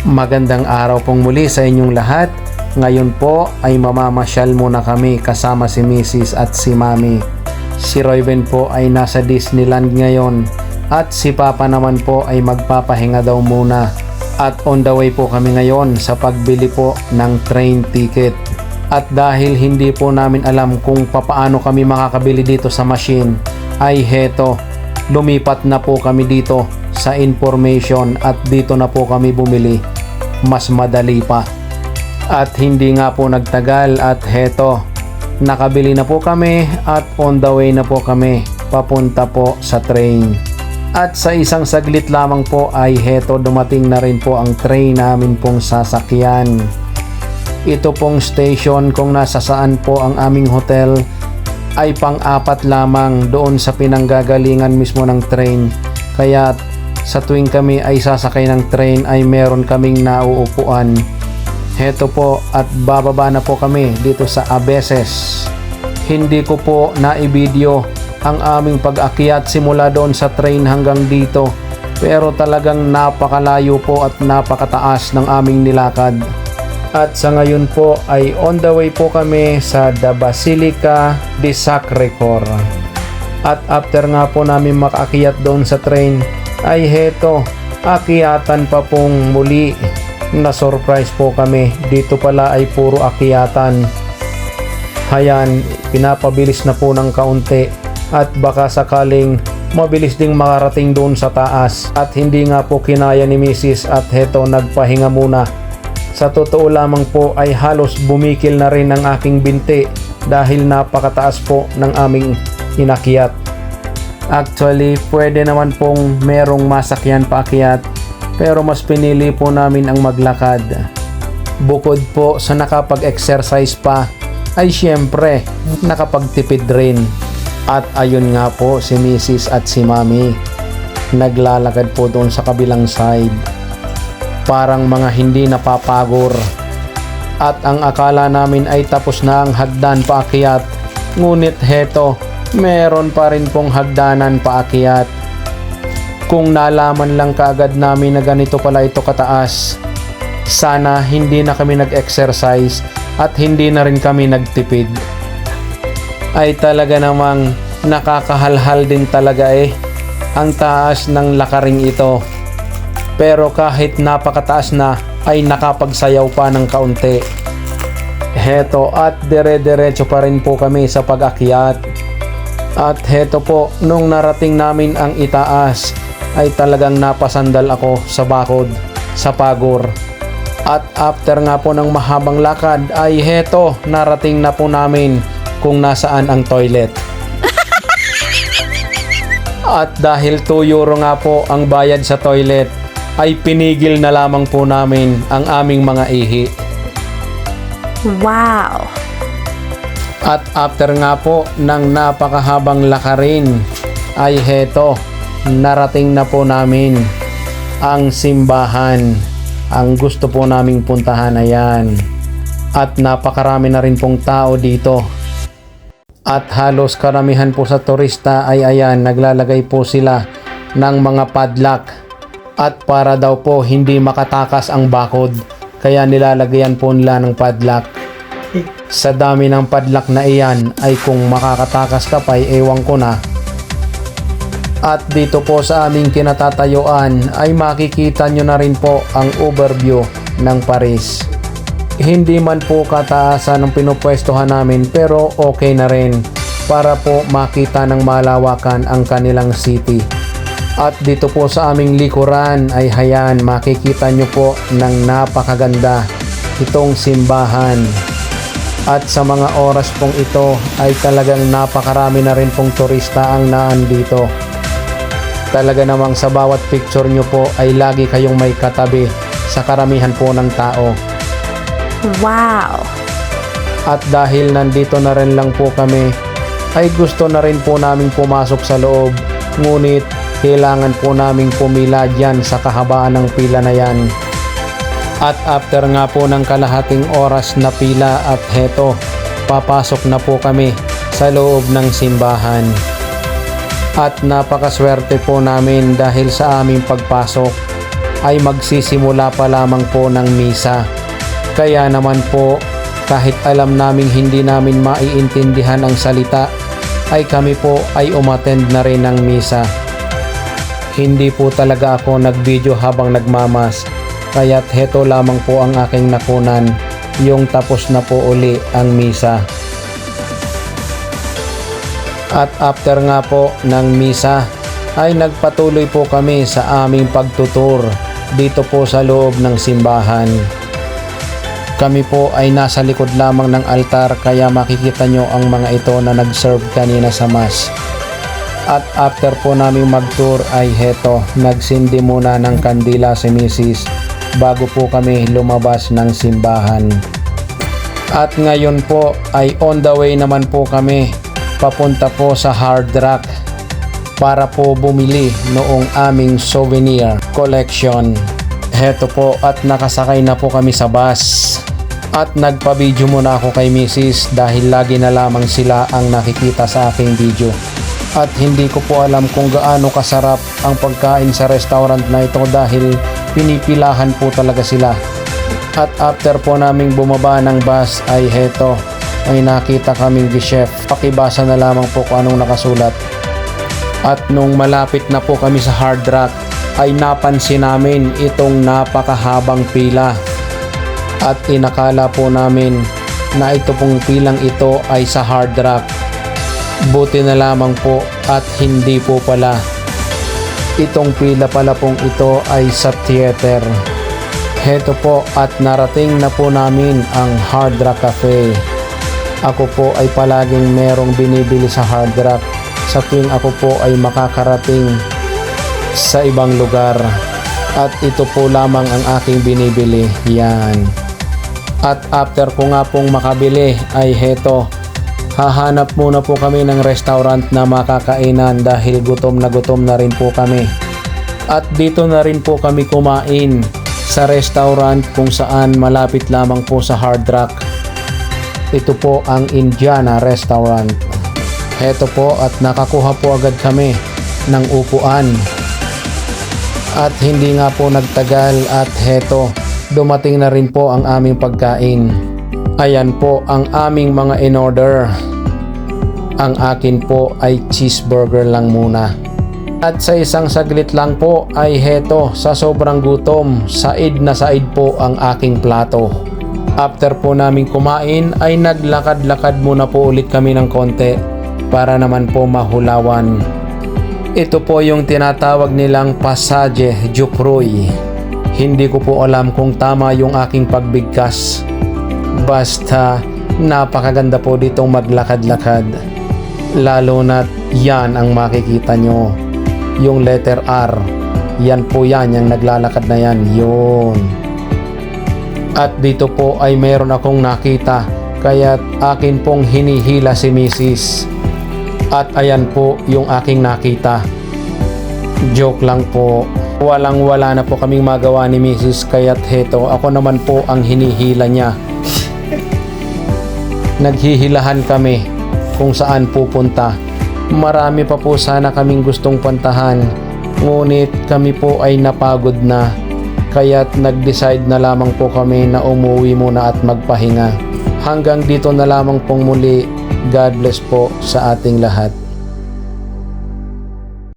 Magandang araw pong muli sa inyong lahat. Ngayon po ay mamamasyal muna kami kasama si Mrs. at si Mami. Si Royven po ay nasa Disneyland ngayon at si Papa naman po ay magpapahinga daw muna. At on the way po kami ngayon sa pagbili po ng train ticket. At dahil hindi po namin alam kung papaano kami makakabili dito sa machine, ay heto, lumipat na po kami dito sa information at dito na po kami bumili. Mas madali pa. At hindi nga po nagtagal at heto, nakabili na po kami at on the way na po kami papunta po sa train. At sa isang saglit lamang po ay heto, dumating na rin po ang train namin pong sasakyan. Ito pong station kung nasa saan po ang aming hotel ay pang-apat lamang doon sa pinanggagalingan mismo ng train. Kaya sa tuwing kami ay sasakay ng train ay meron kaming nauupuan. Heto po at bababa na po kami dito sa Abeses. Hindi ko po naibideo ang aming pag-akyat simula doon sa train hanggang dito. Pero talagang napakalayo po at napakataas ng aming nilakad. At sa ngayon po ay on the way po kami sa The Basilica de Sacré-Cœur. At after nga po namin makaakyat doon sa train ay heto, akyatan pa pong muli. Na-surprise po kami, dito pala ay puro akyatan. Hayan, pinapabilis na po ng kaunti at baka sakaling mabilis ding makarating doon sa taas. At hindi nga po kinaya ni Mrs. at heto, nagpahinga muna. Sa totoo lamang po ay halos bumikil na rin ang aking binti dahil napakataas po ng aming inakyat. Actually, pwede naman pong merong masakyan paakyat pero mas pinili po namin ang maglakad. Bukod po sa nakapag-exercise pa ay syempre nakapagtipid rin. At ayun nga po si Mrs. at si Mami naglalakad po doon sa kabilang side. Parang mga hindi napapagor. At ang akala namin ay tapos na ang hagdan paakyat. Ngunit heto, meron pa rin pong hagdanan paakyat. Kung nalaman lang kaagad namin na ganito pala ito kataas, sana hindi na kami nag-exercise at hindi na rin kami nagtipid. Ay talaga namang nakakahalhal din talaga ang taas ng lakaring ito. Pero kahit napakataas na ay nakapagsayaw pa ng kaunti. Heto at dire-diretso pa rin po kami sa pag-akyat. At heto po, nung narating namin ang itaas ay talagang napasandal ako sa bakod, sa pagor. At after nga po ng mahabang lakad ay heto, narating na po namin kung nasaan ang toilet. At dahil 2 euro nga po ang bayad sa toilet, ay pinigil na lamang po namin ang aming mga ihi. Wow! At after nga po ng napakahabang lakarin ay heto, narating na po namin ang simbahan. Ang gusto po naming puntahan, ayan. At napakarami na rin pong tao dito. At halos karamihan po sa turista ay ayan, naglalagay po sila ng mga padlock. At para daw po hindi makatakas ang bakod, kaya nilalagyan po nila ng padlock. Sa dami ng padlock na iyan ay kung makakatakas ka pa ay ewan ko na. At dito po sa aming kinatatayuan ay makikita nyo na rin po ang overview ng Paris. Hindi man po kataasan ng pinupwestuhan namin pero okay na rin para po makita ng malawakan ang kanilang city. At dito po sa aming likuran ay hayan, makikita nyo po ng napakaganda itong simbahan. At sa mga oras pong ito ay talagang napakarami na rin pong turista ang naandito. Talaga namang sa bawat picture nyo po ay lagi kayong may katabi sa karamihan po ng tao. Wow! At dahil nandito na rin lang po kami, ay gusto na rin po naming pumasok sa loob. Ngunit kailangan po naming pumila dyan sa kahabaan ng pila na yan. At after nga po ng kalahating oras na pila at heto, papasok na po kami sa loob ng simbahan. At napakaswerte po namin dahil sa aming pagpasok ay magsisimula pa lamang po ng misa. Kaya naman po, kahit alam naming hindi namin maiintindihan ang salita, ay kami po ay umattend na rin ng misa. Hindi po talaga ako nag-video habang nagmamas, kaya't heto lamang po ang aking nakunan, yung tapos na po uli ang misa. At after nga po ng misa, ay nagpatuloy po kami sa aming pagtutur dito po sa loob ng simbahan. Kami po ay nasa likod lamang ng altar, kaya makikita nyo ang mga ito na nag-serve kanina sa mass. At after po namin mag-tour ay heto, nagsindi muna ng kandila si Mrs. bago po kami lumabas ng simbahan. At ngayon po ay on the way naman po kami papunta po sa Hard Rock para po bumili noong aming souvenir collection. Heto po at nakasakay na po kami sa bus. At nagpa-video muna ako kay Mrs. dahil lagi na lamang sila ang nakikita sa aking video. At hindi ko po alam kung gaano kasarap ang pagkain sa restaurant na ito dahil pinipilahan po talaga sila. At after po naming bumaba ng bus ay heto, ay nakita kaming chef. Pakibasa na lamang po kung anong nakasulat. At nung malapit na po kami sa Hard Rock ay napansin namin itong napakahabang pila. At inakala po namin na ito pong pilang ito ay sa Hard Rock. Buti na lamang po at hindi po pala. Itong pila pala pong ito ay sa theater. Heto po at narating na po namin ang Hard Rock Cafe. Ako po ay palaging merong binibili sa Hard Rock sa tuwing ako po ay makakarating sa ibang lugar. At ito po lamang ang aking binibili. Yan. At after ko nga pong makabili ay heto, hahanap muna po kami ng restaurant na makakainan dahil gutom na rin po kami. At dito na rin po kami kumain sa restaurant kung saan malapit lamang po sa Hard Rock. Ito po ang Indiana Restaurant. Heto po at nakakuha po agad kami ng upuan. At hindi nga po nagtagal at heto, dumating na rin po ang aming pagkain. Ayan po ang aming mga in-order. Ang akin po ay cheeseburger lang muna. At sa isang saglit lang po ay heto, sa sobrang gutom, said na said po ang aking plato. After po namin kumain ay naglakad-lakad muna po ulit kami ng konti para naman po mahulawan. Ito po yung tinatawag nilang Passage Joffroy. Hindi ko po alam kung tama yung aking pagbigkas. Basta napakaganda po ditong maglakad-lakad. Lalo na't yan ang makikita nyo. Yung letter R. Yan po yan, yung naglalakad na yan. Yun. At dito po ay meron akong nakita. Kaya't akin pong hinihila si Mrs. At ayan po yung aking nakita. Joke lang po. Walang-wala na po kaming magawa ni Mrs. Kaya't heto, ako naman po ang hinihila niya. Naghihilahan kami kung saan pupunta. Marami pa po sana kaming gustong puntahan. Ngunit kami po ay napagod na. Kaya't nag-decide na lamang po kami na umuwi muna at magpahinga. Hanggang dito na lamang pong muli. God bless po sa ating lahat.